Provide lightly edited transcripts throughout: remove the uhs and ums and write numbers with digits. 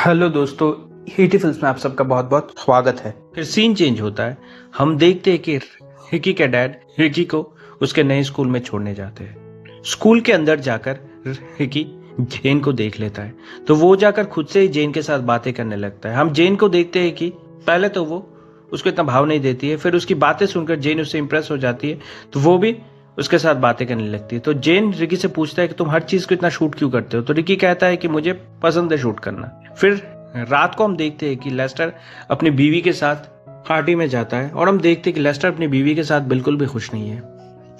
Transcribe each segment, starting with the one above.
Hello दोस्तों, हीटी films में आप सबका बहुत बहुत स्वागत है। फिर सीन चेंज होता है। हम देखते हैं कि रिकी के डैड रिकी को उसके नए स्कूल में छोड़ने जाते हैं। स्कूल के अंदर जाकर रिकी जेन को देख लेता है, तो वो जाकर खुद से ही जेन के साथ बातें करने लगता है। हम जेन को देखते हैं कि पहले तो वो उसको इतना भाव नहीं देती है, फिर उसकी बातें सुनकर जेन उससे इंप्रेस हो जाती है, तो वो भी उसके साथ बातें करने लगती है। तो जेन रिकी से पूछता है कि तुम हर चीज को इतना शूट क्यों करते हो? तो रिकी कहता है कि मुझे पसंद है शूट करना। फिर रात को हम देखते हैं कि लेस्टर अपनी बीवी के साथ पार्टी में जाता है और हम देखते हैं कि लेस्टर अपनी बीवी के साथ बिल्कुल भी खुश नहीं है।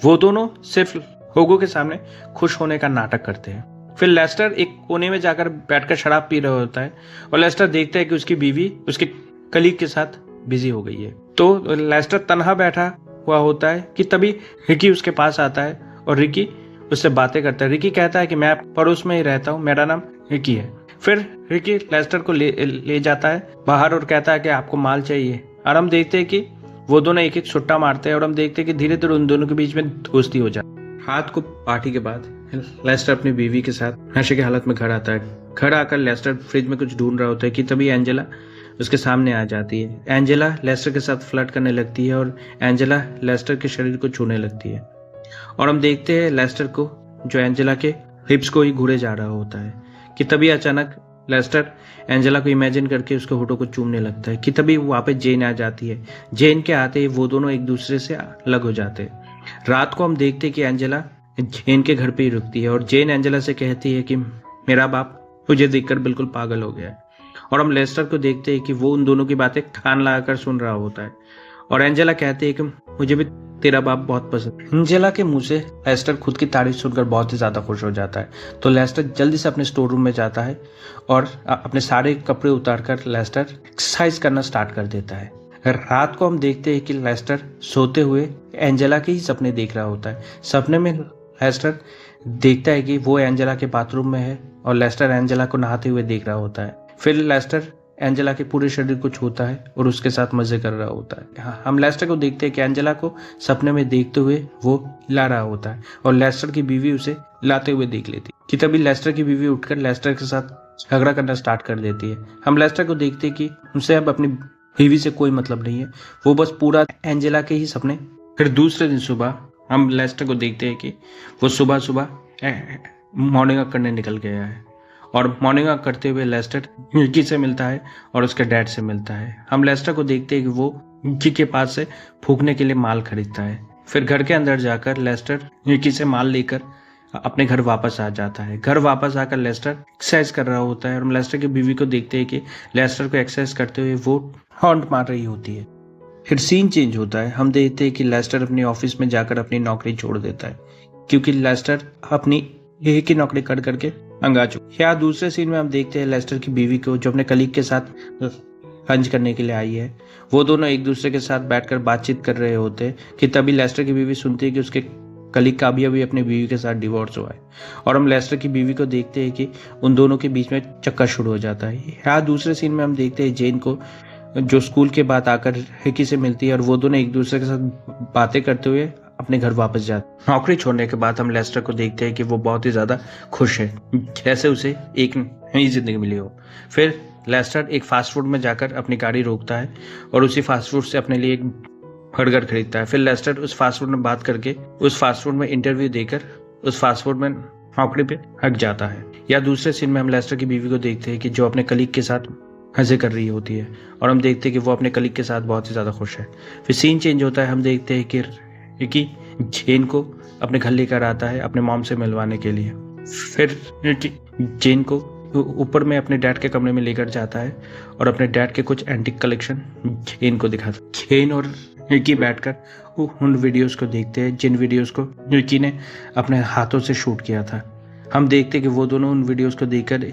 वो दोनों सिर्फ लोगों के सामने खुश होने का नाटक करते हैं। फिर लेस्टर एक कोने में जाकर बैठकर शराब पी रहा होता है और लेस्टर देखता है कि उसकी बीवी उसके कलीग के साथ बिजी हो गई है। तो लेस्टर तन्हा बैठा हुआ होता है कि तभी रिकी उसके पास आता है और रिकी उससे बातें करता है। रिकी कहता है कि मैं पड़ोस में ही रहता हूँ, मेरा नाम रिकी है। फिर रिकी लेस्टर को ले जाता है बाहर और कहता है कि आपको माल चाहिए, और हम देखते हैं कि वो दोनों एक एक सुट्टा मारते हैं और हम देखते हैं कि धीरे धीरे उन दोनों के बीच में दोस्ती हो जाती है। रात को पार्टी के बाद लेस्टर अपनी बीवी के साथ नशे की हालत में घर आता है। घर आकर लेस्टर फ्रिज में कुछ ढूंढ रहा होता है कि तभी एंजेला उसके सामने आ जाती है। एंजेला लेस्टर के साथ फ्लर्ट करने लगती है और एंजेला लेस्टर के शरीर को छूने लगती है, और हम देखते हैं लेस्टर को जो एंजेला के हिप्स को ही घूरे जा रहा होता है कि तभी अचानक लेस्टर एंजेला को इमेजिन करके उसके होठों को चूमने लगता है कि तभी वहाँ पे जेन आ जाती है। जेन के आते ही वो दोनों एक दूसरे से अलग हो जाते हैं। रात को हम देखते हैं कि एंजेला जेन के घर पे ही रुकती है और जेन एंजेला से कहती है कि मेरा बाप मुझे देखकर बिल्कुल पागल हो गया है, और हम लेस्टर को देखते हैं कि वो उन दोनों की बातें कान लगाकर सुन रहा होता है और एंजेला कहती है कि मुझे भी तेरा बाप बहुत पसंद। एंजेला के मुंह से लेस्टर खुद की तारीफ सुनकर बहुत ही ज्यादा खुश हो जाता है। तो लेस्टर जल्दी से अपने स्टोर रूम में जाता है और अपने सारे कपड़े उतारकर लेस्टर एक्सरसाइज करना स्टार्ट कर देता है। रात को हम देखते हैं कि लेस्टर सोते हुए एंजेला के ही सपने देख रहा होता है। सपने में लेस्टर देखता है कि वो एंजेला के बाथरूम में है और लेस्टर एंजेला को नहाते हुए देख रहा होता है। फिर लेस्टर एंजेला के पूरे शरीर को छूता है और उसके साथ मजे कर रहा होता है। हम लेस्टर को देखते हैं कि एंजेला को सपने में देखते हुए वो ला रहा होता है और लेस्टर की बीवी उसे लाते हुए देख लेती है कि तभी लेस्टर की बीवी उठकर लेस्टर के साथ झगड़ा करना स्टार्ट कर देती है। हम लेस्टर को देखते हैं कि उनसे अब अपनी बीवी से कोई मतलब नहीं है, वो बस पूरा एंजेला के ही सपने। फिर दूसरे दिन सुबह हम लेस्टर को देखते हैं कि वो सुबह सुबह मॉर्निंग वॉक करने निकल गया है और मॉर्निंग वॉक करते हुए लेस्टर रिकी से मिलता है और उसके डैड से मिलता है। हम लेस्टर को देखते हैं कि वो रिकी के पास से फूकने के लिए माल खरीदता है। फिर घर के अंदर जाकर लेस्टर रिकी से माल लेकर अपने घर वापस आ जाता है। घर वापस आकर लेस्टर एक्सरसाइज कर रहा होता है और हम लेस्टर की बीवी को देखते हैं कि लेस्टर को एक्सरसाइज करते हुए वो हॉन्ट मार रही होती है। फिर सीन चेंज होता है। हम देखते हैं कि लेस्टर अपनी ऑफिस में जाकर अपनी नौकरी छोड़ देता है क्योंकि लेस्टर अपनी एक ही नौकरी कर करके तंग आ चुका। या दूसरे सीन में हम देखते हैं लेस्टर की बीवी को जो अपने कलीग के साथ लंच करने के लिए आई है। वो दोनों एक दूसरे के साथ बैठकर बातचीत कर रहे होते हैं कि तभी लेस्टर की बीवी सुनती है कि उसके कलीग का अभी अपनी बीवी के साथ डिवोर्स हुआ है, और हम लेस्टर की बीवी को देखते हैं कि उन दोनों के बीच में चक्कर शुरू हो जाता है। या दूसरे सीन में हम देखते हैं जेन को जो स्कूल के बाद आकर रिकी से मिलती है और वो दोनों एक दूसरे के साथ बातें करते हुए अपने घर वापस जाते। नौकरी छोड़ने के बाद हम लेस्टर को देखते हैं कि वो बहुत ही ज्यादा खुश है, जैसे उसे एक नई जिंदगी मिली हो। फिर लेस्टर एक फास्ट फूड में जाकर अपनी गाड़ी रोकता है और उसी फास्ट फूड से अपने लिए एक बर्गर खरीदता है। फिर लेस्टर उस फास्ट फूड में बात करके उस फास्ट फूड में इंटरव्यू देकर उस फास्ट फूड में नौकरी पे हट जाता है। या दूसरे सीन में हम लेस्टर की बीवी को देखते हैं कि जो अपने कलीग के साथ मजे कर रही होती है और हम देखते हैं कि वो अपने कलीग के साथ बहुत ही ज्यादा खुश है। फिर सीन चेंज होता है। हम देखते हैं कि रिकी जेन को अपने घर लेकर आता है अपने मॉम से मिलवाने के लिए। फिर रिकी जेन को ऊपर में अपने डैड के कमरे में लेकर जाता है और अपने डैड के कुछ एंटीक कलेक्शन जेन को दिखाता है। जेन और रिकी बैठकर उन वीडियोस को देखते हैं जिन वीडियोस को रिकी ने अपने हाथों से शूट किया था। हम देखते हैं कि वो दोनों उन वीडियोस को देखकर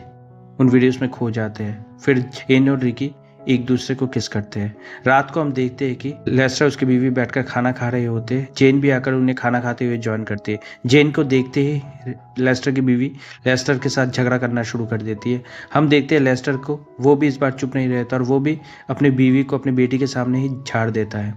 उन वीडियोस में खो जाते हैं। फिर जेन और रिकी एक दूसरे को किस करते हैं। रात को हम देखते हैं कि लेस्टर उसकी बीवी बैठकर खाना खा रहे होते हैं। जेन भी आकर उन्हें खाना खाते हुए ज्वाइन करती है। जेन को देखते ही लेस्टर की बीवी लेस्टर के साथ झगड़ा करना शुरू कर देती है। हम देखते हैं लेस्टर को, वो भी इस बार चुप नहीं रहता और वो भी अपनी बीवी को अपनी बेटी के सामने ही झाड़ देता है।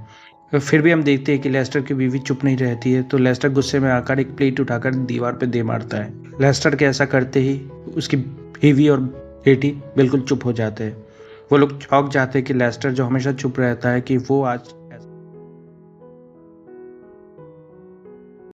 फिर भी हम देखते हैं कि लेस्टर की बीवी चुप नहीं रहती है, तो लेस्टर गुस्से में आकर एक प्लेट उठाकर दीवार पे दे मारता है। लेस्टर के ऐसा करते ही उसकी बीवी और हेटी बिल्कुल चुप हो जाते हैं। वो लोग चौंक जाते हैं कि लेस्टर जो हमेशा चुप रहता है कि वो आज